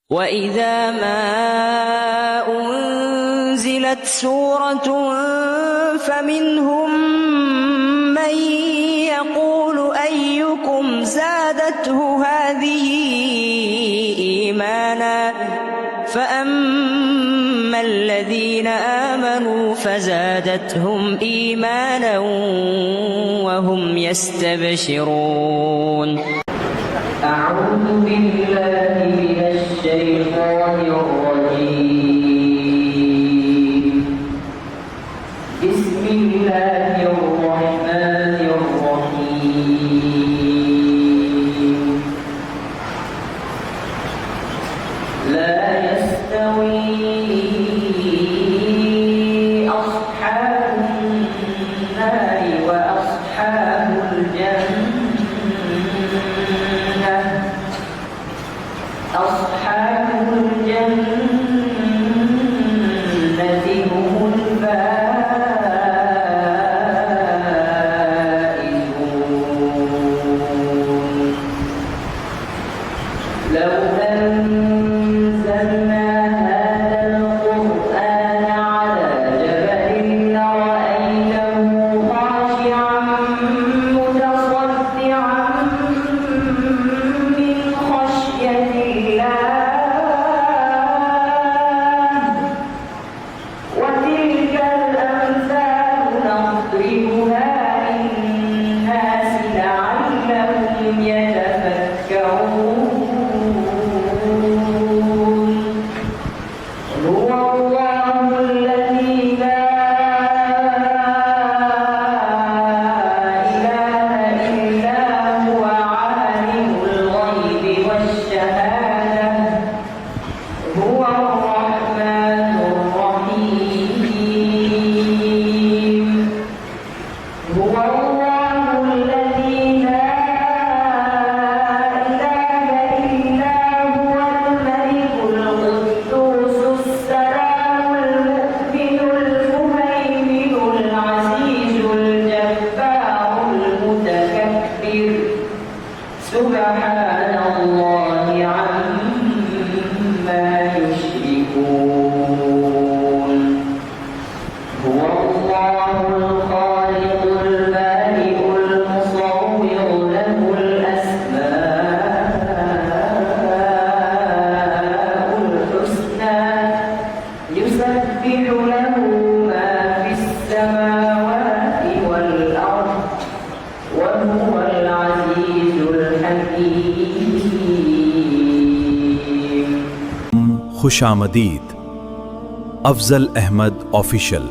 وَإِذَا مَا أُنزِلَتْ سُورَةٌ فَمِنْهُم مَّن يَقُولُ أَيُّكُمْ زَادَتْهُ هَٰذِهِ إِيمَانًا فَأَمَّا الَّذِينَ آمَنُوا فَزَادَتْهُمْ إِيمَانًا وَهُمْ يَسْتَبْشِرُونَ. أعوذ بالله من الشيطان الرجيم. بسم الله الرحمن الرحيم. لا يستوي أصحاب النار وأصحاب الجنة. أصحاب الجنة هم الفائزون. لو أنزلنا هذا القرآن على جبل لرأيته خاشعا متصدعا من خشية الله. وتلك الأمثال نضربها للناس لعلهم يتفكرون. هو الله الذي لا إله إلا هو عالم الغيب والشهادة. هو الرحمن الرحيم. هو الله الذي لا إله إلا هو الملك القدوس السلام المؤمن المهيمن العزيز الجبار المتكبر. سبحان الله عما يشركون. هو الله الخالق البارئ المصور له الأسماء الحسنى يسبح له ما في السماوات والأرض وهو العزيز الحكيم. खुशामदीद। अफजल अहमद ऑफिशियल।